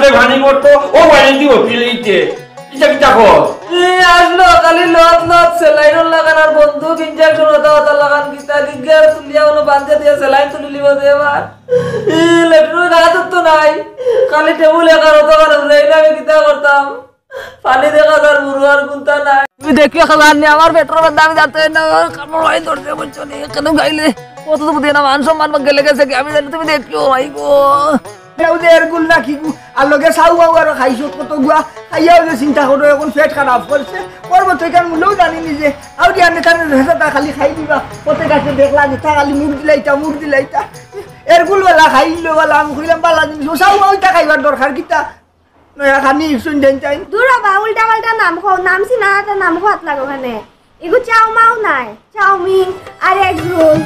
রাতে ভানি করতো ও বাইরে দি হতিলেইতে এটা কি দেখো আসলো খালি লত লত সেলাইন লাগানোর বন্ধু ইনজেকশন হতা লাগান কিতা দিগের তুলিয়া হলো বাঁধে দিয়ে সেলাইন তুলি লিব দে এবার লেট্রিন গাত তো নাই খালি টেবুল একার হতো কারণ রেইনা আমি কিতা করতাম পানি দেখা যার বুড়ার গুনতা নাই তুমি দেখিও খালান নি আমার পেট্রোল দাম যাতে না কামড় হয় ধরতে বলছো নি কেন গাইলে কত তো বুঝে না মান সম্মান গেলে গেছে কি আমি জানি তুমি দেখিও ভাই গো দেউদের গুল না কি আর লগে চাউ বাউ আর খাইছো কত গুয়া খাইয়াও যে চিন্তা করো এখন পেট খারাপ করছে করবো তো এখান মূলেও জানি নিজে আর দিয়া নেতার হেঁচা খালি খাই দিবা পথে কাছে দেখলা যে তা খালি মুখ দিলাইতা এর গুল বেলা খাইলো বেলা আমি কইলাম পালা জিনিস চাউ বাউটা খাইবার দরকার কিতা নয়া খানি শুন দেন চাই দূরবা উল্টা পাল্টা নাম খাও নামছি না একটা নাম খাওয়াত লাগে ওখানে এগু চাউ মাও নাই চাউমিন আর এগ রোল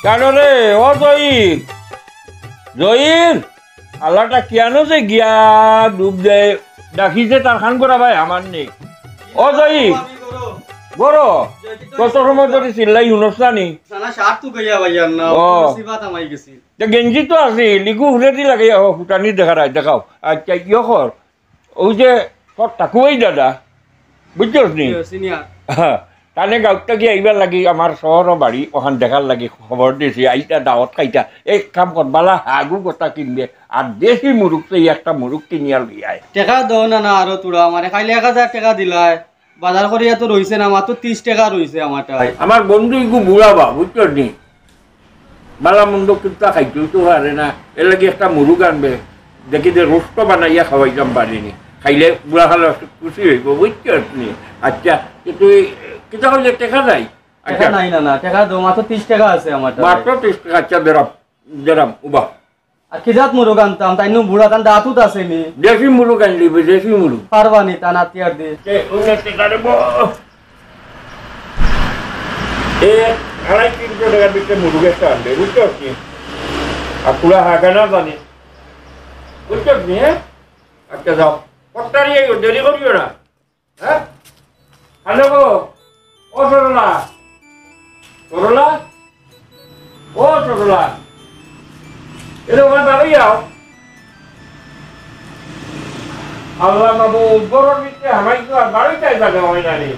কেন রে ও জয়ীর আল্লাহটা কেন যে গিয়া ডুব দেয় ডাকিছে তার খান করা ভাই আমার নেই ও জয়ীর বড় কত সময় ধরে চিল্লাই শুনছানি গেঞ্জি তো আছে লিগু হুলে দি লাগে ফুটানি দেখাও আচ্ছা কি কর ওই যে তোর তাকুই দাদা বুঝছস নি হ্যাঁ তানে গাঁৱত গিয়ে আইবার লাগি আমার শহর বাড়ি ওখান দেখার লাগি খবর দিয়েছি আইটা দাওয়াত খাইটা এক কাম করবালা হাগু গোটা কিনবে আর বেশি মুরুখ তো একটা মুরুখ কিনিয়া লইয়ায় টাকা দাও না না আরো তোরা মানে খাইলে 1000 টাকা দিলাই বাজার করিয়া তো রইছে না মাত্র 30 টাকা রইছে আমারটা আমার বন্ধু ইগু বুড়াবা বুঝছো নি বালা মন্দ কিতা খাইতেও তো পারে না এর লাগি একটা মুরুখ আনবে দেখি যে রোস্ট বানাইয়া খাওয়াইতাম পারিনি খাইলে বুড়া খালে খুশি হইব বুঝছো নি আচ্ছা তুই কিতা করলে টাকা যায় টাকা নাই না টাকা দাও মাত্র 30 টাকা আছে আমারটা মাত্র 30 টাকা আচ্ছা দেরাম উবা আর কি জাত মুরগ আনতাম তাই নো বুড়া কান দাঁতুত আছে নি দেশি মুরগ আনলি দেশি মুরগ পারবানি তা নাতিয়ার দে ওনে টাকা দেব আড়াই 300 টাকা দিতে মুরগ একটা আনবে বুঝছো কি আর পুরা হাগানা জানি বুঝছো নি আচ্ছা যাও কটারি দেরি করিও না হ্যাঁ হ্যালো ও সরলা ও সরলা এটা ওখানে দাঁড়িয়ে যাও আল্লাহ বাবু বড় দিতে আমায় তো আর বাড়িটাই থাকে হয় না রে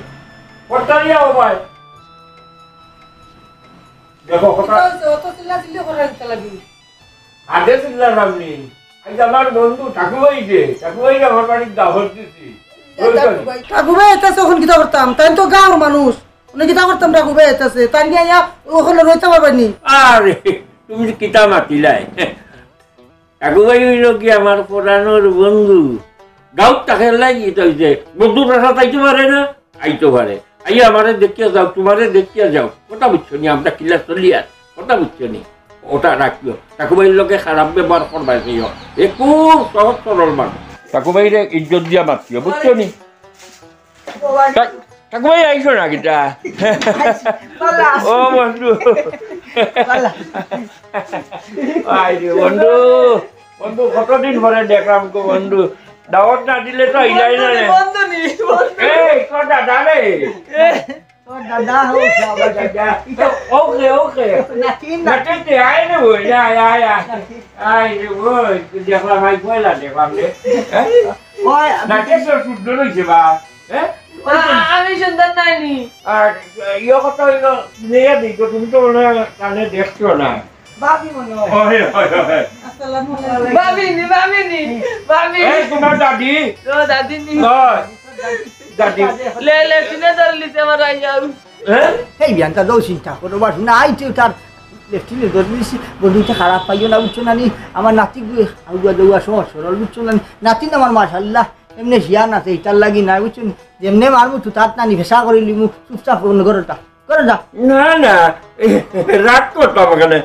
কটারি যাও ভাই দেখো কথা আগে চিল্লাম নি আজ আমার বন্ধু ঠাকুরবাই আমার বাড়ির দাওয়াত দিছি ঠাকুরবাই এটা তখন কিতা করতাম তাই তো গাঁর মানুষ উনি কিতা করতাম ঠাকুরবাই এটাছে তাই নিয়ে ওখানে রইতে পারবেনি আরে তুমি কিতা মাতিলাই ঠাকুরবাই হইল কি আমার পুরানোর বন্ধু গাঁত থাকার লাগি যে বন্ধুর আশা তাইতে পারে না আইতে পারে আই আমারে দেখিয়া যাও তোমারে দেখিয়া যাও কথা বুঝছো নি আমরা কিলা চলি আর কথা বুঝছো নি ওটা রাখিও ঠাকুরবাইয়ের লোকে খারাপ ব্যবহার করবাই যাইও এ খুব সহজ সরল মানুষ ঠাকুরবাইরে ইজ্জত দিয়া মাতিও বুঝছো নি ঠাকুরবাই আইসো না কিটা ও বন্ধু বন্ধু কতদিন পরে দেখলাম গো বন্ধু দাওয়াত না দিলে তো ইলাই না এই তো দাদা রে দাদা ওকে নাকি আয় না বই আয় বই দেখলাম আই কইলা দেখলাম রে নাকি তো শুদ্ধ রইছে বা আমি সুন্দর নাইনি আর ইয়ে কথা হইলো নিয়ে দিই তুমি তো কানে দেখছো না বাবি মনে হয় হয় হয় হয় আসসালামু আলাইকুম বাবি এই তোমার দাদি ও দাদি নি হয় দাদি লে সিনে ধরলিতে আমার আইয়া হ্যাঁ এই বিয়ানটা দাও চিন্তা করো বাস না আইতে তার লেফটিনে ধরলিছি বন্ধুটা খারাপ পাইও না বুঝছো না নি আমার নাতি আগুয়া দেওয়া সহজ সরল বুঝছো না নাতি আমার মাশাল্লাহ এমনি হিয়া নাতে এটার লাগি না বুঝছো যেমনি মারমু তু তার নানি ভেসা করে লিমু চুপচাপ করোটা করে যা না না রাগ করতাম এখানে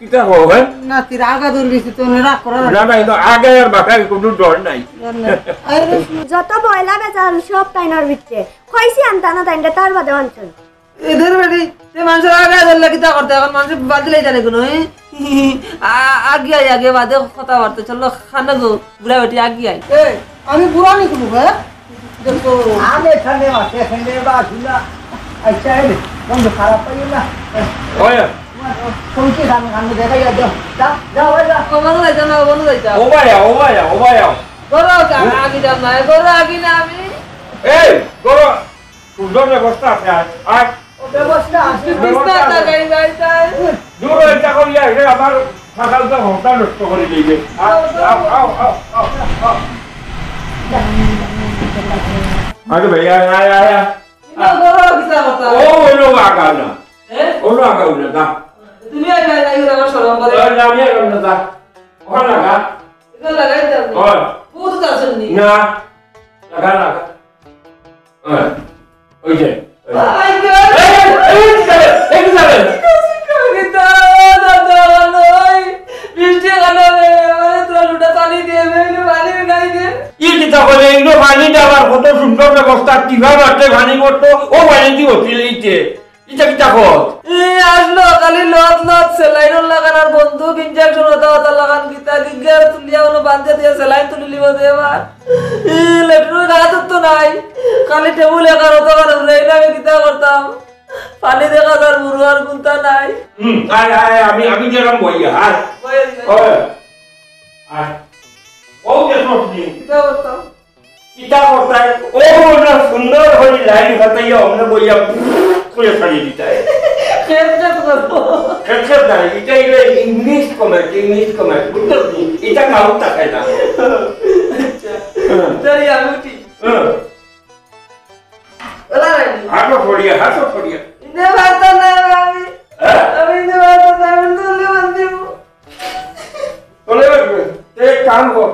কিটা হবে নাতির আগা ধরলিছি তো রাগ করা না না কিন্তু আগে আর বাসায় কোনো ডর নাই যত ময়লা বেচার সব তাইনার ভিতরে কইছি আনতা না তাইনটা তার বাদে অঞ্চল এদের বেটি তে মানুষের আগে ধরলে কিতা করতে এখন মানুষ বাদিলেই জানে কোনো আগে বাদে কথা বার্তা চলো খানা গো বুড়া বেটি আগে আই আমি বুড়া নি কোনো হ্যাঁ দেখো আমি এখানে আছে এখানে বা ঝুলা আচ্ছা রে বন্ধ খারাপ পাইও না ওয়া শুনছি গান দেখাই দাও যা যা বন্ধু যাইতা না বন্ধু যাইতা ওবায়া করো আগে যাও না করো আগে না আমি এই করো সুন্দর ব্যবস্থা আছে আর ব্যবস্থা আছে বিস্তার গাড়ি যাইতা দূর এটা করিয়া এটা আমার সকালটা ঘন্টা নষ্ট করে দিবে আরে ভাইয়া আয়া করো কিতা কথা ও ওলো আগা না ওলো আগা না দা তুমি আই ভাই আই আমার সরম করে না আমি আগা না দা ওলা আগা এটা লাগাই দাও ওই বহুত দাসন নি না লাগা লাগা ওই যে আই গো এই যাবে কিতা দাদা নই বৃষ্টি গালো মানে তো লুটা পানি দিয়ে মেলে পানি গাই দে ই কিতা বলে এগুলো পানি দেওয়ার কত সুন্দর ব্যবস্থা কিভাবে আছে পানি করতো ও পানি দিয়ে হচ্ছিল এটা কিতা কর আসলো খালি লত সেলাইন লাগানোর বন্ধু ইনজেকশন হতা লাগান কিতা দিগের তুলিয়া হলো বান্ধে দিয়ে সেলাইন তুলি লিব দেবার লেটরুর গাত তো নাই খালি টেবুল একার হতো কারণ উড়াইলে আমি কিতা করতাম পানি দেখা যার মুরুয়ার গুনতা নাই আয় আয় আমি যেরকম বইয়া হার ওই আয় ও যে সত্যি কিতা করতাম কিতা করতাই ও না সুন্দর হই লাইন হতাইয়া আমরা বইয়া করে ছাড়ি দিতাই খেত করবো খেত না এটা ইংলিশ কমেন্ট বুঝলি এটা কাউ তাকাই না তাই আমি উঠি ওলা রাইনি হাসো ফড়িয়া ইনে বাতা না আমি ইনে বাতা না আমি তুলে বান্ধিব তোলে এক কাম কর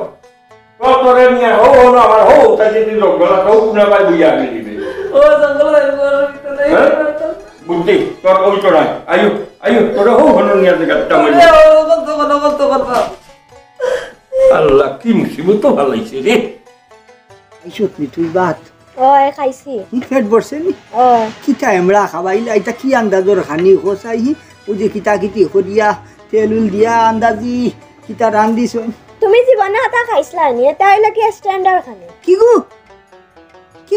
তোরে নিয়ে হো না আমার হো তাই যদি জঙ্গলা তো কুনা পাই বুইয়া আগে দিবে ও জঙ্গল হয়ে গেল কিতা নাই বুদ্ধি তোর ওই তো নাই আয়ু তোরে হো হনো নিয়ে গাট্টা মারি আল্লাহ কি মুসিবত তো ভালাইছে রে আইসো তুই বাত ওই খাইছি ফেট বসছে নি ওই কিতা এমরা খাবাইলা এটা কি আন্দাজর খানি খোসাই ও যে কিতা কিতি করিয়া তেলুল দিয়া আন্দাজি কিতা রান্দিছ তুমি জীবনে হাতা খাইছলা নি এটা হইলো কি স্ট্যান্ডার্ড খানি কি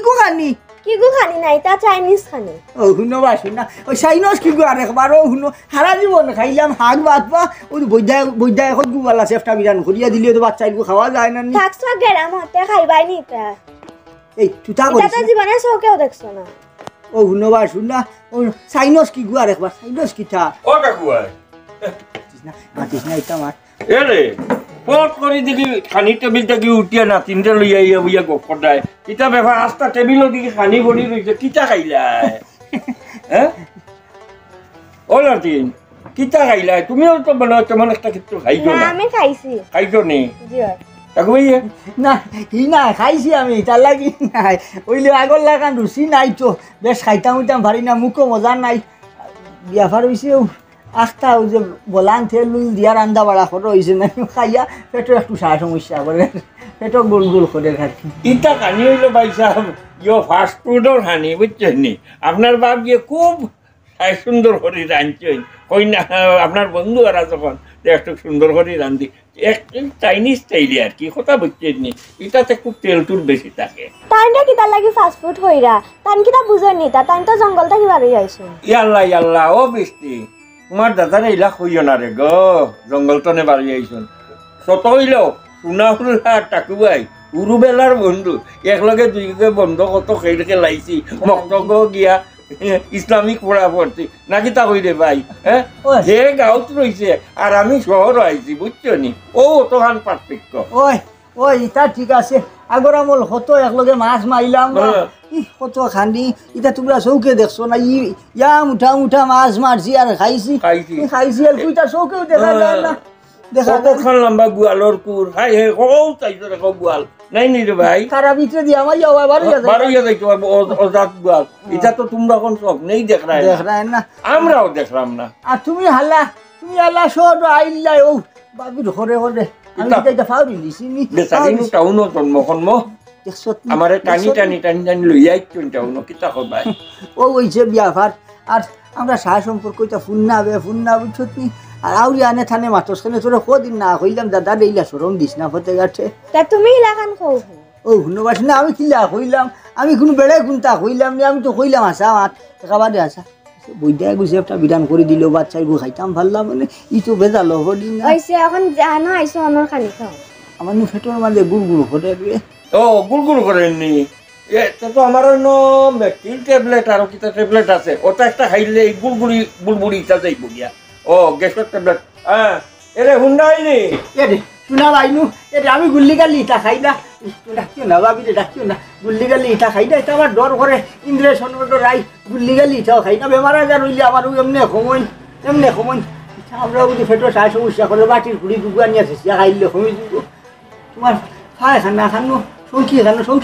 গো খানি কি গো খানি নাই তা চাইনিজ খানি ও শুনো বাসি না ওই সাইনস কি গো আর একবার ও শুনো সারা জীবন খাইলাম হাগ ভাত বা ওই বৈদ্যা এখন গুবালা চেষ্টা বিরান করিয়া দিলে তো বাচ্চাইগু খাওয়া যায় না নি থাকছ গেরাম হতে খাইবাই নি তা এই তুতা এটা করিস তো জীবনে চোখেও দেখছো না ও শুনো বাসি না ও সাইনস কি গো আর একবার সাইনস কিতা ও কাকুয়াই মাতিস না এটা মাত এ রে পট করে দেখি খানি টেবিলটা কি উঠিয়া না তিনটে লইয়া ইয়া বুইয়া গপ করায় কিতা ব্যাপার আস্তা টেবিলও দিকে খানি বড়ি রইছে কিতা খাইলাই হ্যাঁ ও নাতিন কিতা খাইলাই তুমিও তো মনে হচ্ছে মনে একটা কিছু খাইছো না না আমি খাইছি খাইছো নি জি হয় কাকু ভাইয়া না কি না খাইছি আমি তার লাগি নাই ওইলে আগর লাগান রুচি নাই তো বেশ খাইতাম উইতাম পারি না মুখও মজা নাই বিয়াফার হয়েছে আখটা ওই যে বলান তেল দিয়া রান্দা বাড়া করে হয়েছে না খাইয়া পেটো একটু সারা সমস্যা করে পেটো গোল গোল করে খাচ্ছি ইটা খানি হইলো ভাই সাহেব ইয়ো ফাস্ট ফুডর খানি বুঝছেন নি আপনার বাপ গিয়ে খুব সুন্দর করে রাঁধছেন কই না আপনার বন্ধু আর যখন একটু সুন্দর করে রাঁধি একটু চাইনিজ স্টাইলে আর কি কথা বুঝছেন নি এটাতে খুব তেল টুল বেশি থাকে তাইনটা কিতা লাগি ফাস্ট ফুড হইরা তাইন কিতা বুঝেন নি তা তাইন তো জঙ্গল থেকে বাড়ি আইছো ইয়াল্লা ও বৃষ্টি তোমার দাদারে ইলা কইও না রে গো জঙ্গল তনে বাড়ি আইছন শত হইল শুনা শুনা টাকুবাই উরুবেলার বন্ধু একলগে দুইকে বন্ধ কত খেলকে লাইছি মক্তগ গিয়া ইসলামিক পড়া পড়ছি নাকি তা হইরে ভাই হ্যাঁ ওই। যে গাঁত রয়েছে আর আমি শহর আইছি বুঝছো নি ও অতখান পার্থক্য ওই ওই ইটা ঠিক আছে আগর আমল কত একলগে মাছ মারিলাম হ্যাঁ। কত খান্দি ইটা তোমরা চৌকে দেখছো না ইয়া মুঠা মুঠা মাছ মারছি আর খাইছি খাইছি। খাইছি আর তুইটা চৌকেও দেখা যায় না দেখা যায় না। কতখান লম্বা গোয়ালর কুর হাই হে কও চাইছো দেখো গোয়াল নাই নি রে ভাই কারা ভিতরে দিয়ে আমার যাওয়া বারো বারোইয়া যাইতো অজাত গোয়াল এটা তো তোমরা কোন সব নেই দেখ রায় দেখ রায় না আমরাও দেখলাম না আর তুমি হাল্লা শহর আইলা ও বাবির ঘরে ঘরে আমি ইতা- এটা ফাউরি দিছি বেচারিনো টাউনো জন্ম দেখছো আমারে টানি টানি টানি টানি লইয়া আইতো টাউনো কিতা কবাই ও হইছে বিয়া ভাত আর আমরা সাহা সম্পর্ক এটা ফোন না বুঝছো নি আর আউরি আনে থানে মাতস খানে তোরা কদিন না কইলাম দাদা দেইলা সরম দিস না ফতে গাঠে তা তুমি লাগান খাও ও শুনবাস না আমি কিলা কইলাম আমি কোনো বেড়ে কোনটা কইলাম নি আমি তো কইলাম আসা আমার টাকা বাদে আসা বইটা গুছে একটা বিধান করে দিল বাচ্চাই গু খাইতাম ভাল্লাম মানে ই তো বেজাল হদিন না হইছে এখন জানো আইছো অনর খানি খাও আমার নু ফেটোর মাঝে গুড় করে রে ও গুড়গুড় করেননি এটা তো আমার অন্য মেকিল ট্যাবলেট আর কিতা ট্যাবলেট আছে ওটা একটা খাইলে এই গুড়গুড়ি বুড়বুড়িটা যাইব গিয়া ও গ্যাসের ট্যাবলেট হ্যাঁ এরে হুন্ডাইনি এরে শুনা ভাইনু এরে আমি গুল্লি গালি ইটা খাই না ডাকিও না ভাবি রে ডাকিও না গুল্লি গালি ইটা খাই না এটা আমার ডর করে ইংরেজ রাই গুল্লি গালি ইটাও খাই না বেমার আজার হইলে আমার এমনি সময় আমরা বুঝি ফেটো সাই সমস্যা করে বাটির ঘুড়ি গুগুয়া নিয়ে আসিস খাইলে কমে দিব তোমার খাই খানা খানো সংকি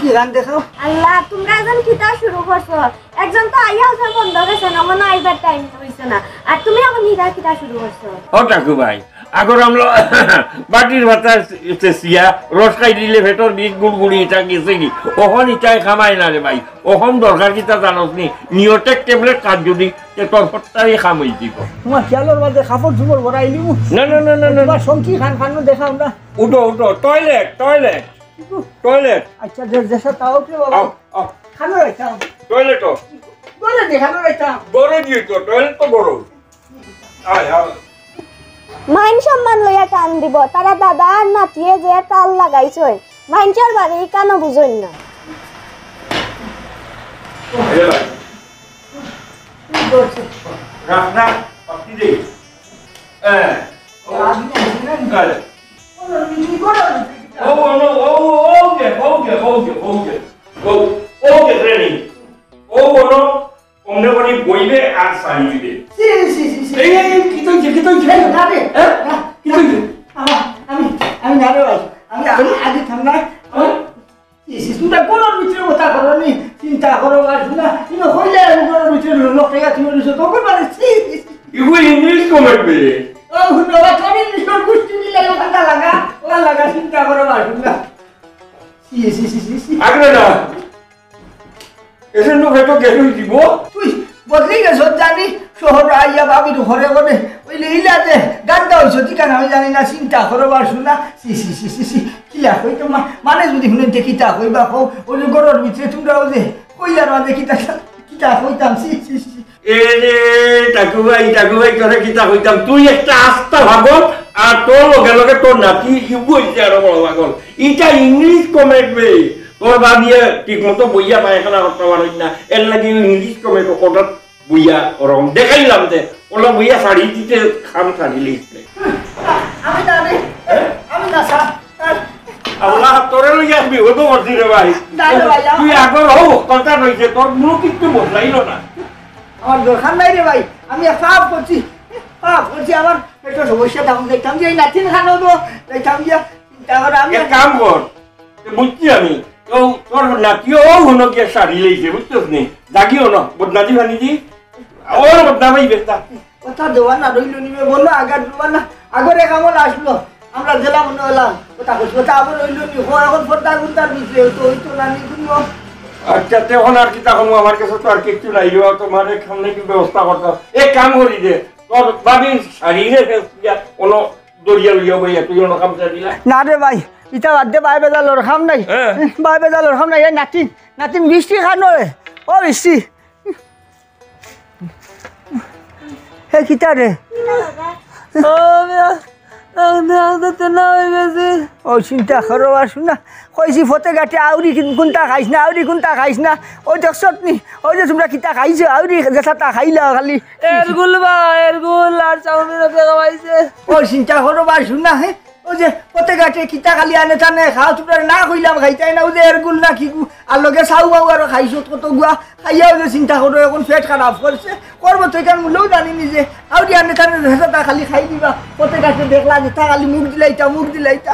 খান দেখাও আল্লাহ তোমরা এখন কিতা শুরু করছো একজন তো আইয়া আছে বন্ধ গেছে না মনে আইবার টাইম হইছে না আর তুমি এখন নিরা কিতা শুরু করছো ও টাকু ভাই আগর আমরা বাটির ভাতা সিয়া রস খাই দিলে ভেতর বিষ গুড়গুড়ি এটা গেছে কি ওখন ইটাই খামাই না রে ভাই ওখন দরকার কিতা জানোস নি নিওটেক ট্যাবলেট কাজ যদি তোর ফট্টারি খাম হয়ে দিব তোমার খেয়ালের মাঝে কাপড় চুপড় ভরাইলি না না না না না তোমার সংকি খানো দেখাও না উঠো টয়লেট আচ্ছা দেশে তাও কে বাবা আও আও খানো রাখতাম টয়লেট বলে দেখানো রাখতাম বড় দিয়ে তো টয়লেট তো বড় আয় আয় মাইন সম্মান লইয়া টান দিব তারা দাদা আর নাতিয়ে যে তাল লাগাইছই মাইনচার বাড়ি কেন বুঝইন না রাখনা পাতি দে ওকে ট্রেনিং ও বলো অমনে করে বইবে আর সারি দিবে এই কি তো আমি না রে ভাই আমি আগে থামনা চিন্তা করো ভিতরে কথা করো নি চিন্তা করো আর শুনা কিন্তু হইলে ঘরের ভিতরে লোক টাকা তুমি দিছো তখন মানে ইগু ইংলিশ কমেন্ট বেরে ও হুন্ডা তুমি নিশ্চয় কুষ্টি দিলে কথা লাগা চিন্তা করো আর শুনা আগে না এসে নো ভেটো গেল দিব তুই বদলি গেছ জানি শহর আইয়া বাবির ঘরে ঘরে ওইলে ইলাতে গানটা হইছ ঠিকানা আমি জানি না চিন্তা করবার শুনা কিলা কইতো মানে যদি শুনে দেখিতা কইবা কও ওই যে গরর ভিতরে তোমরা ওই যে কইলার মাঝে কিতা কইতাম এ রে টাকু ভাই করে কিতা কইতাম তুই একটা আস্থা ভাগল আর তোর লগে তোর নাতি ইগু হইছে আর বড় ভাগল ইটা ইংলিশ কমেন্ট বে তোর ভাবিয়ে ঠিক মতো বইয়া পায়খানা করতে পারই না এর লাগে ইংলিশ কমেন্ট কোটা বইয়া ওরকম দেখাইলাম যে ওলা বইয়া শাড়ি দিতে খাম শাড়ি লিখতে আমি না স্যার আল্লাহ তোরে লই আসবি ও তো মরছি রে ভাই তুই আগর হও কথা রইছে তোর মুখ কিন্তু বদলাইলো না আমার দরকার নাই রে ভাই আমি পাপ করছি আমার পেটো সমস্যা তখন দেখতাম যে এই নাতিন খানো তো দেখতাম যে চিন্তা করে আমি এক কাম কর বুঝছি আমি তো তোর নাতিও হনো কি শাড়ি লইছে বুঝছিস নি জাগিও না বদনাজি ভানি দি ওর বদনামাই বেস্তা কথা দেওয়া না রইল নিবে বললো আগার দেওয়া না আগরে কামল আসলো আমরা জেলা মনে হলাম কথা কইছি কথা আবার রইল নি এখন ফোরদার গুন্দার দিছে তো ওই তো নানি শুনব আচ্ছা তখন আর কি তখন আমার কাছে তো আর কিছু নাই রে তোমার সামনে কি ব্যবস্থা করতে এক কাম করি দে তোর ভাবি শাড়ি রে কোনো দরিয়া লইয়া বইয়া তুই অন্য কাম দিলা না রে ভাই ইটা বাদে বাই বেজালোর খাম নাই বাই বেজালোর খাম নাই এই নাতিন বৃষ্টি খানো রে ও বৃষ্টি হে কিতা রে তেনা হয়ে গেছে ও চিন্তা করো আর শুনা কইছি ফতে গাঠে আউরি কোনটা খাইছ না আউরি কোনটা খাইছ না ওই দেখছত নি ওই যে তোমরা কিতা খাইছো আউরি যেটা খাইলা খালি এরগুল বা এরগুল আর চাউমিন খাওয়াইছে ও চিন্তা করো আর শুনা হে ও যে ফতে গাঠে কিতা খালি আনে টানে খাও তোমরা না কইলাম খাইতাই না ও যে এরগুল না কি আর লগে চাউ বাউ আর খাইছো কত গুয়া খাইয়াও যে চিন্তা করো এখন পেট খারাপ করছে করবো তো এখান মূলেও জানি নিজে আউরি আনে টানে যেটা খালি খাই দিবা ফতে গাঠে দেখলা যে তা খালি মুখ দিলাইতা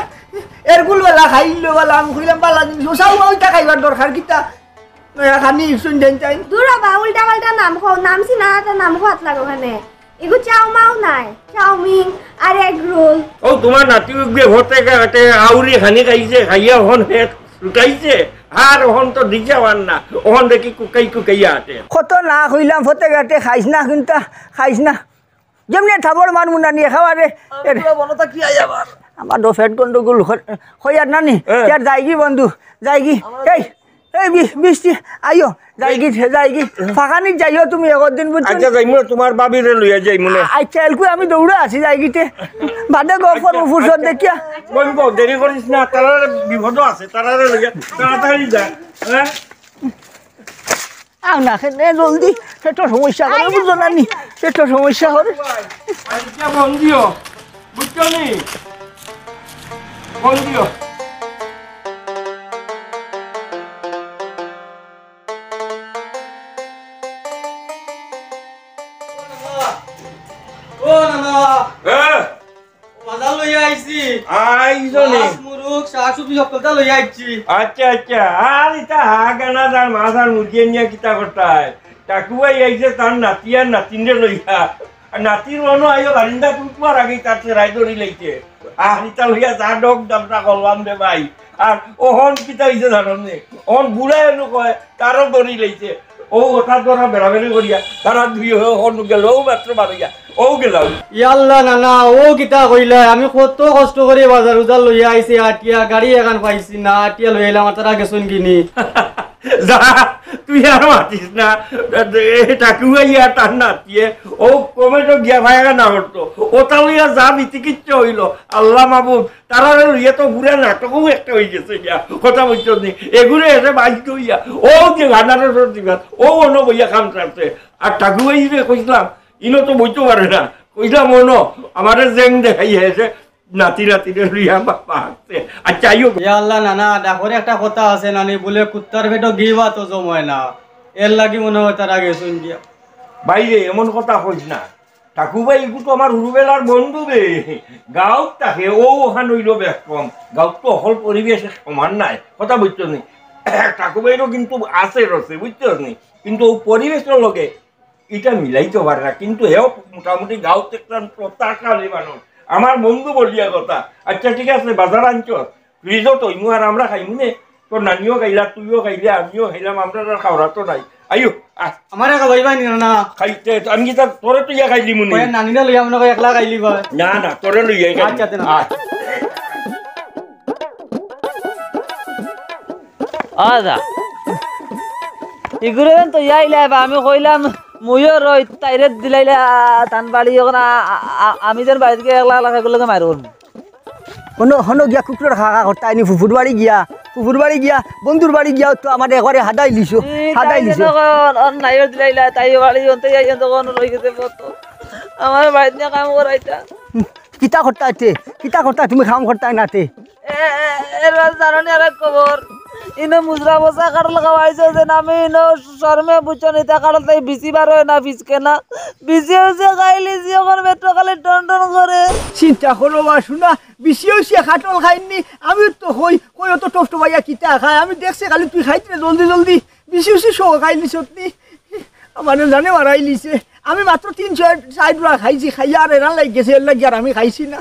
এরগুলওয়ালা খাইলো বলা আমি কইলাম বালা জিনিস চাউ বাউটা খাইবার দরকার কিতা খানি শুনতেন চাই দূর বা উল্টা পাল্টা নাম খাও নামছি না তো নাম খাওয়াত লাগে ওখানে এগু চাউ মাও নাই চাউমিন আর এগ রোল ও তোমার নাতি উগবে হতে গাতে আউরি খানি খাইছে খাইয়া হন হে লুটাইছে আর হন তো দিছে আর না হন দেখি কুকাইয়া আছে কত না কইলাম ফতে গাটে খাইছ না কিন্তু খাইছ না যেমনি থাবর মারমু না নিয়ে খাওয়ারে বনতা কি আই আবার আমার তো ফেট গন্ডগোল হইয়ার নানি ইয়ার যাইগি বন্ধু যাইগি এই এই বৃষ্টি আইও যাইগি ফাঁকানি যাইও তুমি একদিন বুঝছো আচ্ছা যাইমু তোমার বাবিরে লইয়া যাইমুনে আচ্ছা এলকু আমি দৌড়ে আছি যাইগিতে বাদে গফর ফুরসত দেখিয়া বলব দেরি করিস না তারারে বিপদ আছে তারারে লইয়া তাড়াতাড়ি যা হ্যাঁ না খেলে জলদি সেটা সমস্যা করে বুঝছো নানি সেটা সমস্যা করে আচ্ছা বন্দিও বুঝছো নি বন্দিও ও নানা হ্যাঁ বাজার লইয়া আইছি আইছো নি মুরুক শাকসবজি সকলটা লইয়া আইছি আচ্ছা আচ্ছা আর এটা হাগানা তার মাথার মুরগি নিয়ে কিতা করতায় টাকুয়াই আইছে তার নাতি আর নাতিনরে লইয়া আর নাতির মনো আইও বারিন্দা টুটবার আগেই তার রাই ধরি লাইছে আর ইটা লইয়া যা ডক দামটা করলাম রে ভাই আর ওহন কিতা হইছে জানো নে ওহন বুড়াই এনো কয় তারও ধরি লাইছে ও ওটা ধরা বেড়াবেড়ি করিয়া তারা দুই হন গেল ও মাত্র বাড়িয়া ও গেলাম ইয়াল্লা নানা ও কিতা কইলা আমি কত কষ্ট করে বাজার উজার লইয়া আইছি আটিয়া গাড়ি এখন পাইছি না আটিয়া লই আইলাম তারা গেছুন কিনি যা তুই আর মাতিস না টাকুয়াইয়া তার নাতিয়ে ও কমে তো গিয়া ভাইয়া না করতো ওটা লইয়া যা বিতিকিচ্ছ হইল আল্লাহ মাহবুব তারা লইয়া তো ঘুরে নাটকও একটা হয়ে গেছে গিয়া কথা বলছো নি এগুলো এসে বাধ্য হইয়া ও যে গানারের প্রতিবাদ ও অন্য বইয়া খাম চাচ্ছে আর টাকুয়াই কইসলাম ইনো তো বইতে পারে না কইসলাম অন্য আমাদের জেং দেখাই এসে নাতি নাতিরে লইয়া বাপা হাসছে আচ্ছা আইও ইয়াল্লা নানা দেখরে একটা কথা আছে নানি বলে কুত্তার পেটো গিবা তো জমায় না এর লাগি মনে হয় তারা গেছুন গিয়া বাইরে এমন কথা কইস না ঠাকুরবাই এগু তো আমার হুরুবেলার বন্ধু রে গাঁত থাকে ও ওখান হইল বেশ কম গাঁত তো অকল পরিবেশে সমান নাই কথা বুঝছো নি ঠাকুরবাইরও কিন্তু আছে রসে বুঝছো নি কিন্তু ও পরিবেশের লগে এটা মিলাইতে পারে না কিন্তু হেও মোটামুটি গাঁত একটা প্রত্যাশালী মানুষ আমার বন্ধু বলিয়া কথা আচ্ছা ঠিক আছে বাজার আনছ ফ্রিজও তৈমু আর আমরা খাইমু নে তোর নানিও খাইলা তুইও খাইলে আমিও খাইলাম আমরা খাওয়া তো নাই আইও আমার একা লইবাই নি নানা খাইতে আমি কি তোরে তুই খাইলি মুনি নানিনা লইয়া মনে একলা খাইলি বা না না তোরে লইয়া আচ্ছা তেনা আদা ইগুলো তো ইয়াইলা আমি কইলাম মুইও রই তাইরে দিলাইলা ধান বাড়ি যখন আমি যেন বাড়িতে গিয়ে একলা একলা খাইগুলোকে মারব হনো গিয়া কুকুরের খাকা করতে আইনি ফুফুর বাড়ি গিয়া বন্ধুর বাড়ি গিয়া তো আমার একবারে হাদাই লিছো নাইও দিলাইলা তাই বাড়ি অন্তে যাই তখন রই গেছে আমার বাড়িতে নিয়ে কাম করাইতা কিতা করতা তুমি কাম করতা নাতে এবার জানি আর খবর ইনো মুজরা বসা কাটল খাওয়াইছে যে আমি ইনো শর্মে বুঝছো নিতে কাটল তাই বিচি বার হয় না বিচকে না বিচি হয়েছে খাইলি যে ওখান পেট্রো খালি টন টন করে চিন্তা করো বা শুনা বেশি হয়েছে খাটল খাইনি আমি তো কই তো টফটো ভাইয়া কিতা খাই আমি দেখছি খালি তুই খাইতে জলদি বেশি হয়েছে শো খাইলি সত্যি আমার জানে মারাই লিছে আমি মাত্র 3-4 খাইছি খাইয়া আর এরা লাগ গেছে এর লাগি আর আমি খাইছি না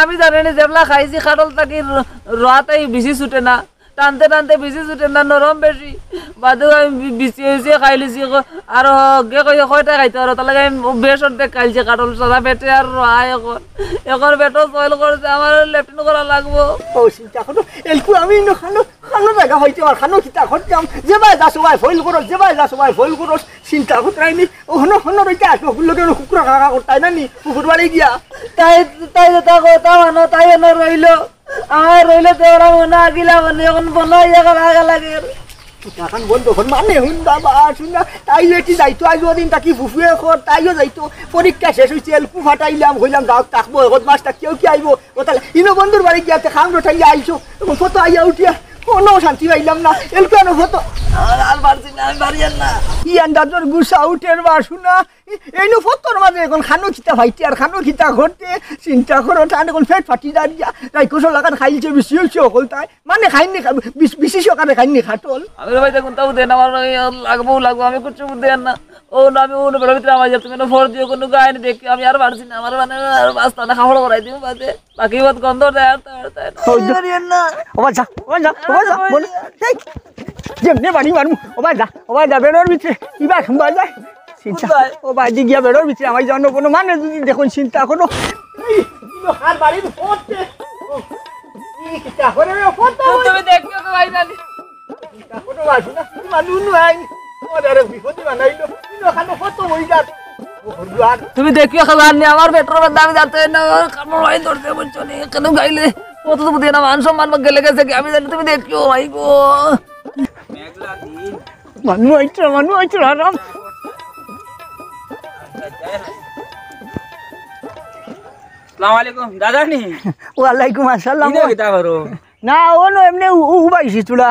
আমি জানি যেবলা খাইছি খাটল তাকি রাতাই বেশি ছুটে না টানতে টানতে বেশি ছুটে না নরম বেশি বাদেও আমি বেশি হয়েছে খাইলিছি আর গে কই কয়টা খাইতে আর তার লাগে আমি বেশ অর্ধেক খাইছি কাটল সাদা পেটে আর রায় এখন পেটও সয়েল করছে আমার লেফটিন করা লাগবো ও চিন্তা করো এলকু আমি খানো অন্য জায়গা হইতে আর খানো খিতা করতাম যেবাই যা সবাই ফইল করো যেবাই যা সবাই ফইল করো চিন্তা করতাইনি হন হন রইতে আসবো লোকে কুকুরা কাকা করতাই না নি পুকুর বাড়ি গিয়া তাই তাই তা কথা মানো তাই না রইলো আমার রইলো তো ওরা মনে আগিলা মনে এখন বনাইয়া লাগা লাগে এখন বন্ধু এখন মানে হুন বাবা শুনা তাই এটি যাইতো আজ ওদিন তাকি ফুফুয়ে কর তাইও যাইতো পরীক্ষা শেষ হয়েছে এলকু ফাটাইলাম হইলাম যাও থাকবো এখন মাসটা কেউ কি আইবো ও তাহলে ইনো বন্ধুর বাড়ি গিয়াতে খাম রটাইয়া আইসো এখন কত আইয়া উঠিয়া কোনো শান্তি পাইলাম না এলকু আনো হতো আর পারছি না আমি পারি না কি আন্দাজর গুসা উঠের বা শুনা এই নো ফতর মাঝে এখন খানো খিতা ভাইতে আর খানো খিতা ঘরতে চিন্তা করো টান এখন ফেট ফাটি দাঁড়িয়া তাই কোসো লাগান খাইছে বেশি হয়েছে অকল তাই মানে খাইনি বেশি সকালে খাইনি খাটল আমি ভাই দেখুন তাও দেন আমার লাগবো আমি করছি দেন না ও না আমি অন্য বেলার ভিতরে আমার তুমি ফোর দিয়ে কোনো গায়ে দেখি আমি আর পারছি না আমার মানে বাস্তা না খাওয়া করাই দিব বাদে বাকি বহুত গন্ধ দেয় না ওবা যা বলে যেমনি বাড়ি মারমু ওবা যা বেরোর ভিতরে কিবা খাম্বা যায় চিন্তা ও বাড়ি গিয়া বেরোর ভিতরে আমার জন্য কোনো মানে যদি দেখুন চিন্তা করো হাত বাড়ি পড়তে চিন্তা করে তুমি দেখো ভাই জানি চিন্তা করো আসু না মানুষ নয় ওদের বিপদে বানাইলো খানো কত হই যাত তুমি দেখিও খাবার নি আমার পেট্রোলের দাম যাতে না কামড় ভাই ধরতে বলছো নি কেন গাইলে কত তো বুঝে না মান সম্মান গেলে গেছে আমি জানি তুমি দেখিও ভাই গো মানুষ আইছে আরাম আসসালামু আলাইকুম দাদা নি ওয়ালাইকুম আসসালাম কিটা করো না ও নো এমনি উবাইছি তুলা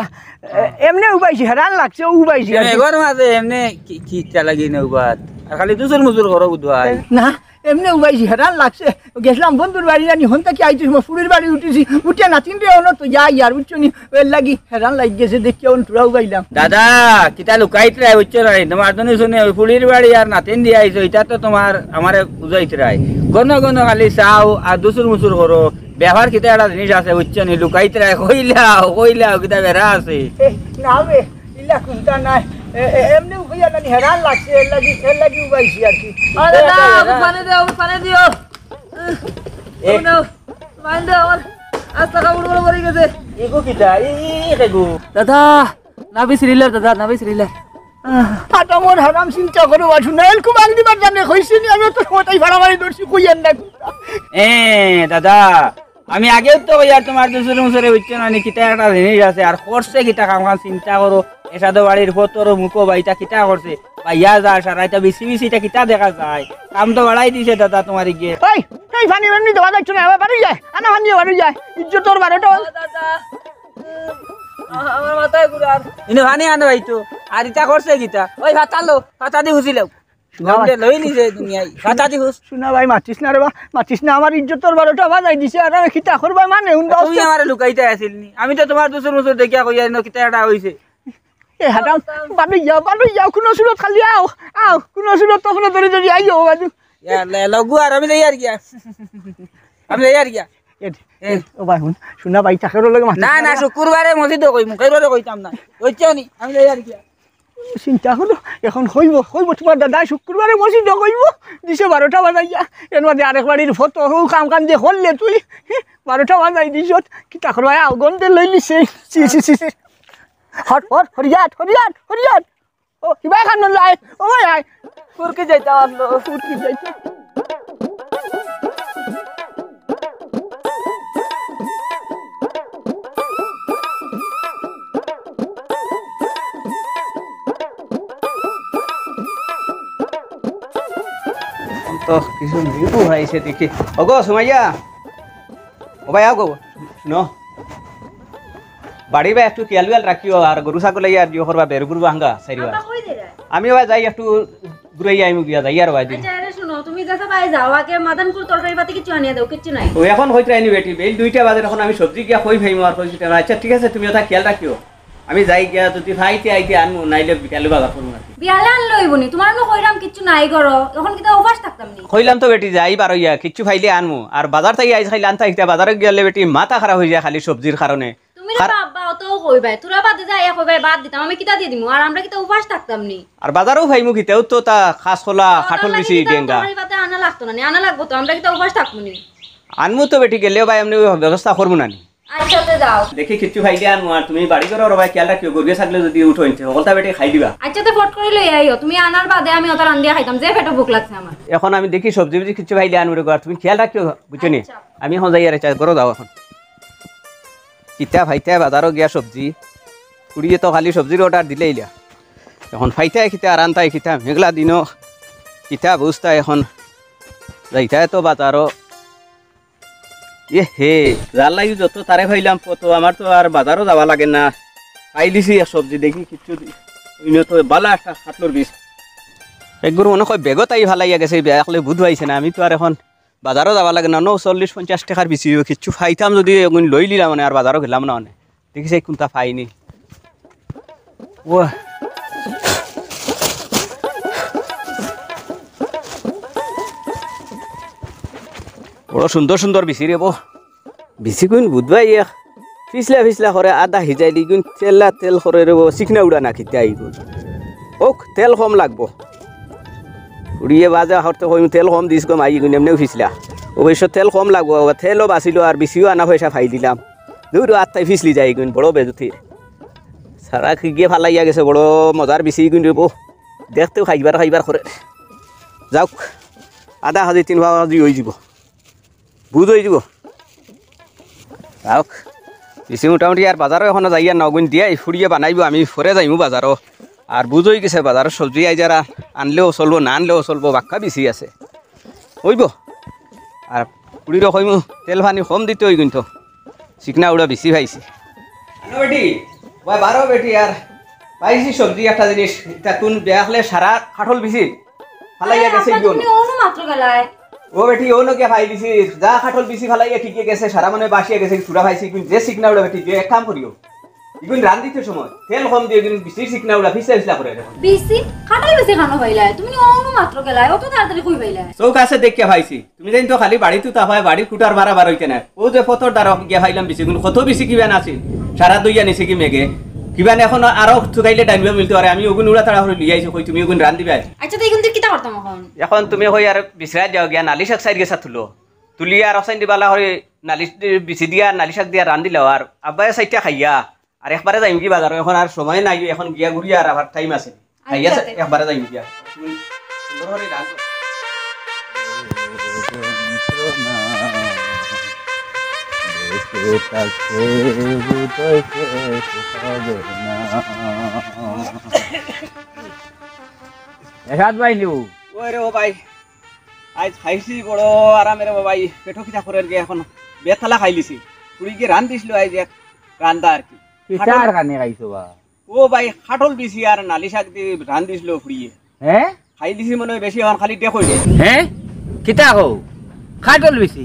এমনি উবাইছি হেরান লাগছে উবাইছি এগর মাঝে এমনি কি লাগি না উবাত আর খালি দুসর মুজুর করো বুধবাই না এমনি উবাইছি হেরান লাগছে গেছিলাম বন্ধুর বাড়ি জানি হন থেকে আইছি ফুড়ির বাড়ি উঠেছি উঠে নাতিন রে অন তো যাই আর বুঝছো নি এর লাগি হেরান লাগ গেছে দেখি অন তুরা উবাইলাম দাদা কিটা লুকাইত রাই উচ্চ রাই তোমার জন্য শুনে ফুড়ির বাড়ি আর নাতিন দিয়ে আইছো এটা তো তোমার আমারে বুঝাইত রাই গন খালি চাও আর দুসর মুসুর করো ব্যবহার কিতা একটা জিনিস আছে উচ্চ নি লুকাইত রাই কইলাও কিতা বেড়া আছে না বে ইলা কুন্তা নাই এমনি উবাইয়া জানি হেরান লাগছে এর লাগি উবাইছি আর কি আরে না পানি দিও মাইন্ড আমার আস্তা কাপড় বড় পড়ে গেছে এগো কিটা এগো দাদা নাবি সিরিলার আটা মোর হারাম চিন্তা করো আসু না এলকু বাং দিবার জানে কইছি নি আমি তো ওটাই ভাড়াবাড়ি দর্শি কইয়েন না দাদা আমি আগেও তো ইয়ার তোমার দুসরে মুসরে উচ্চ নানি কিতা একটা জিনিস আছে আর করছে কিতা কাম চিন্তা করো এসাদো বাড়ির ফতর মুখো বাইটা কিতা করছে বা ইয়া যা সারাইটা বেশিটা কিতা দেখা যায় কাম তো বাড়াই দিছে দাদা তোমার গিয়ে এই ফানি বানি দেওয়া যাচ্ছে না আবার বাড়ি যায় আনা ফানি বাড়ি যায় ইজ্জতর বারোটা দাদা আমার মাথায় ঘুরার ইনে ফানি আনে ভাই তো আর ইটা করছে কিতা ওই ভাতা দি হুসিলাও লই নিছে দুনিয়ায় ভাতা দি হুস শুনা ভাই মাতিস না রে বা মাতিস না আমার ইজ্জতর বারোটা বাজাই দিছে আর আমি খিতা করবা মানে তুমি আমার লুকাইতে আসিল নি আমি তো তোমার দুসর মুসর দেখিয়া কইয়া ন কিতা এটা হইছে এ হাটাম বাড়ি যাও কোনো সুরত খালি আও কোনো সুরত তখন ধরে আইও বাজু লগু আর আমি যাই আর গিয়া ও ভাই শুনা ভাই চাকরের লগে না শুক্রবারে মসজিদ কইমু কইবারে কইতাম না কইছো নি আমি যাই আর গিয়া চিন্তা করো এখন হইব তোমার দাদা শুক্রবারে মসজিদ কইব দিছে 12টা বাজাইয়া এর মধ্যে আরেক বাড়ির ফটো কাম যে হললে তুই 12টা বাজাই দিছ কি চাকর ভাই গন্ধে লই লিছে হরিয়াট ও কিবা খান লাই ও ভাই ফুরকি যাইতা আনলো ফুরকি যাইতা তো কিছু নিবু ভাইছে দেখি ওগো সুমাইয়া ও ভাই আগো শুনো বাড়ি বা একটু খেয়াল রাখিও আর গরু ছাগল আর দিও করবা বের গরু ভাঙ্গা সাইবা আমি ভাই যাই একটু ঘুরে আইমু গিয়া যাই আর ভাই দিন আরে শুনো তুমি যাসা ভাই যাও আগে মাদানপুর তরকারি পাতি কিছু আনিয়ে দাও কিছু নাই ও এখন হইতে আইনি বেটি বেল 2টা বাজে এখন আমি সবজি গিয়া কই ভাইমু আর কইছি আচ্ছা ঠিক আছে তুমি ওটা খেয়াল রাখিও আমি যাই গিয়া যদি আইতে আনমু নাইলে বিকালে বাজার করব আর বিয়ালে আন লইবনি তোমার আমি কইরাম কিছু নাই করো এখন কিটা অভ্যাস থাকতাম নি কইলাম তো বেটি যাই বারইয়া কিছু ফাইলে আনমু আর বাজার থেকে আইছ খাইলে আনতা ইটা বাজারে গেলে বেটি মাথা খারাপ হই যায় খালি সবজির কারণে তুমি না বাবা তো কইবাই তোরা বাদে যাই কইবাই বাদ দিতাম আমি কিটা দিয়ে দিমু আর আমরা কিটা অভ্যাস থাকতাম নি আর বাজারও ভাইমু কিতেও তো তা খাস খোলা খাটল বেশি ডেঙ্গা তরকারি পাতে আনা লাগতো না আনা লাগবো তো আমরা কিটা অভ্যাস থাকবো নি আনমু তো বেটি গেলেও ভাই এমনি ব্যবস্থা করবো না নি আচ্ছা তে যাও দেখি কিচ্ছু খাইলে আনবো আর তুমি বাড়ি করো রবাই খেয়াল রাখিও গরিয়া থাকলে যদি উঠো ইনতে সকলটা বেটে খাই দিবা আচ্ছা তে ফট করে লই আইও তুমি আনার বাদে আমি ওটা রান্দিয়া খাইতাম যে পেটে ভুক লাগছে আমার এখন আমি দেখি সবজি বুঝি কিচ্ছু খাইলে আনবো রে আর তুমি খেয়াল রাখিও বুঝছো নি আচ্ছা। আমি এখন যাই আর করো দাও এখন কিতা ফাইতে বাজারও গিয়া সবজি কুড়িয়ে তো খালি সবজির অর্ডার দিলে ইলা এখন ফাইতে খিতা আর আনতাই খিতা মেঘলা দিনও কিতা বুঝতা এখন যাইতাই তো বাজারও হে যার লাগি যত তারে ভাইলাম কত আমার তো আর বাজারও যাওয়া লাগে না খাই দিছি সবজি দেখি কিচ্ছু তো বালা একটা খাটলোর বিষ একগুলো মনে হয় বেগত আই ভাল লাগিয়া গেছে বেয়াকলে বুধ পাইছে না আমি তো আর এখন বাজারও যাওয়া লাগে না 40-50 টাকার বেশি কিচ্ছু ফাইতাম যদি লই লিলাম মানে আর বাজারও গেলাম না মানে দেখিছে কোনটা ফাইনি ও বড় সুন্দর সুন্দর বিচি রে বিচি গুণ বুধবাই ফিসলা ফিসলা করে আদা সিজাই দি গুণ তেলা তেল করে রে চিকনা উড়া না খিতে আই গুণ ওক তেল কম লাগবো উড়িয়ে বাজা হরতে কই তেল কম দিস গম আই গুণ এমনিও ফিসলা অবশ্য তেল কম লাগবো তেলও বাঁচিলো আর বিচিও আনা পয়সা ফাই দিলাম দূর আত্মাই ফিসলি যাই গুণ বড় বেজুতির সারা গিয়ে ভাল লাগিয়া গেছে বড় মজার বিচি গুণ রে দেখতেও খাইবার করে যাওক আধা হাজি 3 ভাজি হয়ে যাব বুধ হয়ে যাব যাওক বেশি মোটামুটি আর বাজারও এখনো যাইয়া নগুন দিয়ে ফুড়িয়ে বানাইব আমি ফরে যাইমু বাজারও আর বুধ হয়ে গেছে বাজারের সবজি আই যারা আনলেও চলবো না আনলেও চলবো বাক্কা বেশি আছে হইব আর কুড়িরও কইমু তেল পানি কম দিতে হই কিন্তু চিকনা উড়া বেশি পাইছি বেটি ওই বারো বেটি আর পাইছি সবজি একটা জিনিস এটা কোন বেয়াকলে সারা খাটল বেশি ফালাইয়া গেছে তুমি ওনো মাত্র গেলাই ও বেটি ও নকে ফাই দিছি যা খাটল বেশি ফালাইয়া ঠিকই গেছে সারা মানে বাসিয়া গেছে চূড়া ফাইছি কিন্তু যে চিকনা উড়া বেটি যে এক কাম করিও ইগুন রান দিতে সময় তেল কম দিয়ে কিন্তু বেশি চিকনা উড়া ফিসলা করে দেখো বেশি খাটাই বেশি খানো পাইলাই তুমি ওনো মাত্র গেলাই অত তাড়াতাড়ি কই পাইলাই চৌক আছে দেখিয়া ভাইছি তুমি জানি তো খালি বাড়ি তো তাফায় বাড়ি কুটার বারাবার হইতে না ও যে ফটোর দ্বারা গিয়া ভাইলাম বেশি গুণ কত বেশি কিবা নাছিল সারা দুইয়া নিছে কি মেঘে কিবা এখন আরো চুকাইলে ডাইনবা মিলতে পারে আমি ওগুন উড়া তাড়া করে লিয়ে আইছি কই তুমি ওগুন রান দিবা আচ্ছা তাই কিন্তু কিটা করতাম এখন তুমি কই আর বিছরা যাও গিয়া নালি শাক সাইড গেছা তুলো তুলি আর অসাইন দিবালা হই নালি বিছি দিয়া নালি শাক দিয়া রান দিলাও আর আব্বাই সাইডটা খাইয়া আর একবারে যাইম কি বাজার এখন আর সময় নাই এখন গিয়া ঘুরিয়া আর আবার টাইম আছে খাইয়া একবারে যাইম গিয়া সুন্দর করে রান ভাই নিউ ওই রে ও ভাই আজ খাইছি বড় আরামের ভাই পেটো খিতা করে গিয়ে এখন বেথালা খাইলিছি পুরি গিয়ে রান দিছিল আজ এক রান্দা আর কি কিসার কানে খাইছো বা ও ভাই খাটল দিছি আর নালি শাক দি রান দিছিল ফুরিয়ে হ্যাঁ খাই দিছি মনে বেশি এখন খালি দেখই হ্যাঁ কিতা কও খাটল বেশি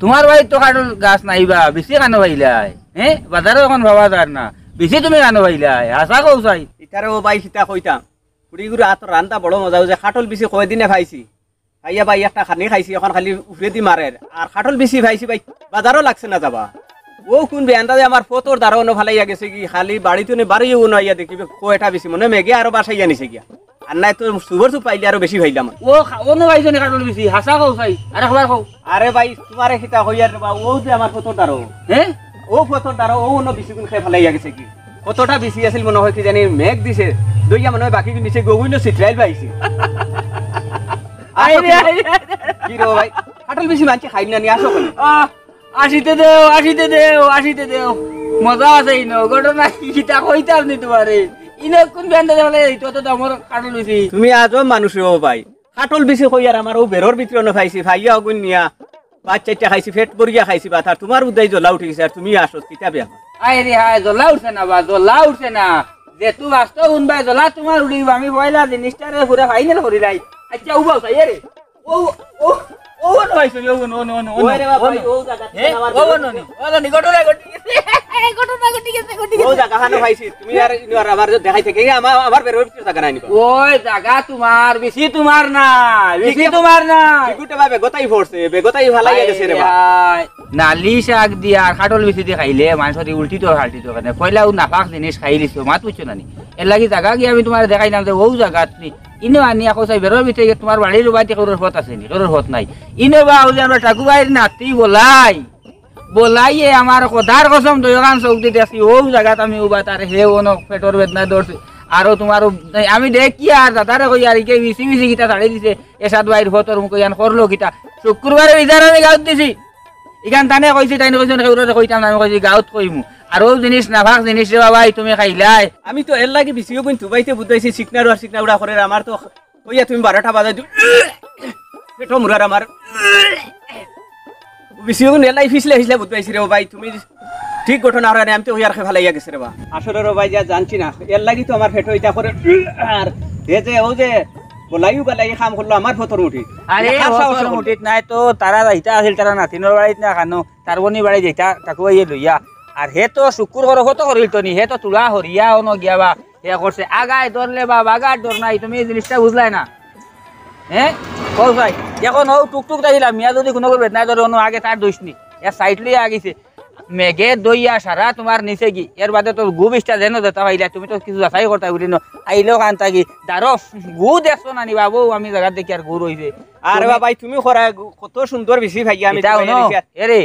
তোমার বাড়ি তো খাটল গাছ নাইবা বেশি কানো পাইলাই হ্যাঁ বাজারও এখন ভাবা যার না বেশি তুমি কানো পাইলাই আশা কও চাই ইতারে ও ভাই খিতা কইতাম পুরি গুরু আত রান্দা বড় মজা হইছে খাটল বেশি কয়দিনে খাইছি খাইয়া ভাই একটা খানি খাইছি এখন খালি উফরে দি মারে আর খাটল বেশি খাইছি ভাই বাজারও লাগছে না যাবা ও কোন বেন্দাজে আমার ফটোর দারোনো ফালাইয়া গেছে কি খালি বাড়িতে নে বাড়িও নইয়া দেখিবে কয়টা বেশি মনে মেগে আরো বাসাইয়া নিছে গিয়া আর নাই তো সুবর সু পাইলে আরো বেশি ভাইলাম ও অন্য ভাইছো নি কাটল বেশি হাসা কও চাই আরে খবর কও আরে ভাই তোমারে খিতা হইয়া বা ও যে আমার ফটোর দারো হ্যাঁ ও ফটোর দারো ও অন্য বেশি গুণ খাই ফালাইয়া গেছে কি কতটা বেশি আছিল মনে হয় কি জানি মেঘ দিছে দইয়া মনে হয় বাকি নিচে গগুইল সিটরাইল পাইছি আইরে কি রো ভাই কাটল বেশি মানছে খাই না নি আসো কোনে আসিতে দেও মজা আছে ইনো ঘটনা কিটা কইতাম নি তোমারে ইনো কোন বেন্দা বলে তো তো আমার কাটল বেশি তুমি আজও মানুষ ও ভাই কাটল বেশি কই আর আমার ও বেরর ভিতরে ন খাইছি ভাইয়া গুন নিয়া পাঁচ চারটা খাইছি পেট পরিয়া খাইছি বা তোমার উদয় জ্বলা উঠে গেছে আর তুমি আসো কিটা বেয়া আইরে হায় জ্বলা উঠছে না বা জ্বলা উঠছে না যে তুই বাস্তব উনবাই জ্বলা তোমার উড়িব আমি পয়লা জিনিসটারে পুরো ফাইনাল করি লাই আচ্ছা উবাও চাই রে ও ও ও নইছো ও নো নো নো ওরে বাবা ও জায়গা আমার ও নো নো ও নি ঘটনা ঘটি গেছে ও জায়গা হানো ভাইছি তুমি আর আমার দেখাই থেকে আমার বের হইতে জায়গা নাই নিবা ওই জায়গা তোমার বেশি তোমার না গুটে ভাবে গোতাই ফোরছে বেগোতাই ভালাই গেছে রে ভাই নালি শাক দিয়া খাটল বেশি দিয়ে খাইলে মানুষের উল্টি তো হালটি তো কেন কইলাও নাপাক জিনিস খাই লিছো মাত বুঝছো না নি এর লাগি জায়গা গিয়ে আমি তোমার দেখাই নাম যে ও জায়গা তুমি ইনো আনি আকৌ চাই বেরোর ভিতরে তোমার বাড়ির বাড়িতে কারোর হত আছে নি কারোর হত নাই ইনো বা ওই আমরা ঠাকুর বাইর নাতি বলাই বলাইয়ে আমার কথার কসম দোকান চৌকি দেখি ও জায়গাত আমি উবা তার হে ওনো পেটর বেদনা ধরছে আরো তোমার আমি দেখি আর দাদারে কই আর কে বিসি বিসি গিটা ছাড়ি দিছে এসাদ বাইর হতর মুখ ইয়ান করলো গিটা শুক্রবারে ইজার আমি গাঁত দিছি ইখান তানে কইছি তাইনে কইছেন কেউরে কইতাম আমি কইছি গাঁত কইমু আর ও জিনিস নাভাগ জিনিস রে বাবা তুমি খাইলাই আমি তো এর লাগি বিসিও কিন্তু বাইতে বুঝাইছি সিকনারু আর সিকনাউড়া করে আমার তো কইয়া তুমি 12টা বাজে পেটো মুরার আমার বিসিও কিন্তু এলাই ফিসলে ফিসলে বুঝাইছি রে ভাই তুমি ঠিক ঘটনা আর আমি তো হইয়ার ফেলাইয়া গেছে রে বা আসলে রে ভাই যা জানছি না এর লাগি তো আমার পেটো এটা করে আর এ যে ও যে বলাইও বলাই কাম করলো আমার ফতর মুঠি আরে ফতর মুঠিত নাই তো তারা যাইতা আছিল তারা নাতিনৰ বাড়িত না খানো তার বনি বাড়ি যাইতা তাকু আইয়ে লইয়া আর হে তো শুকুর করে কত করিল তো নি হে তো তুলা হরিয়া অন গিয়াবা হে করছে আগায় ধরলে বা বাগার ধর নাই তুমি এই জিনিসটা বুঝলাই না হ্যাঁ কল ভাই এখন ও টুকটুক তাইলা মিয়া যদি কোনো করবে না ধরে অন্য আগে তার দোষ নি এ সাইড লিয়ে আগিছে মেঘে দইয়া সারা তোমার নিচে কি এর বাদে তো গু বিষ্টা যেন দেতা পাইলা তুমি তো কিছু যাচাই করতা বলি ন আইলেও কান থাকি দাঁড়ো গু দেখছো না নি বাবু আমি জায়গা দেখি আর গু রইছে আরে ভাই তুমি করা কত সুন্দর বেশি ভাই আমি এরে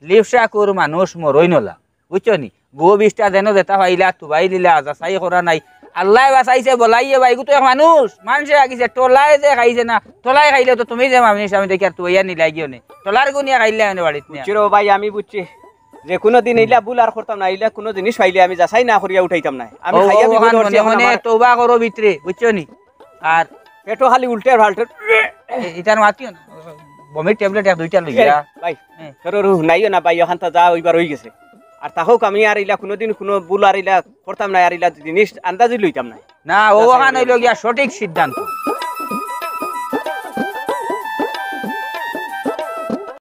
লিপসা কর মানুষ মরই নলা বুঝছো নি গু বিষ্টা যেন দেতা পাইলা তুবাই দিলা যাচাই করা নাই আল্লাহ বাঁচাইছে বলাইয়ে ভাই তো মানুষ মানুষে আগিছে টোলাই যে খাইছে না টোলাই খাইলে তো তুমি যে মানুষ আমি দেখি আর তুই নিলাই গিয়ে নে টোলার গুনিয়া খাইলে আমি বাড়িতে চিরো ভাই আমি বুঝছি যে কোনো দিন ইলা বুল আর করতাম না ইলা কোনো জিনিস পাইলে আমি যাচাই না করিয়া উঠাইতাম না আমি খাইয়া বিপদ হচ্ছে মনে তওবা করো ভিতরে বুঝছো নি আর পেটো খালি উল্টে ফাল্টে ইতার মাতিও না বমির ট্যাবলেট এক দুইটা লইয়া ভাই সরু নাইও না ভাই ওখান তা যা ওইবার হই গেছে আর তাহোক আমি আর ইলা কোনোদিন কোনো বুল আর ইলা করতাম না আর ইলা জিনিস আন্দাজি লইতাম না না ও ওখানে হইল গিয়া সঠিক সিদ্ধান্ত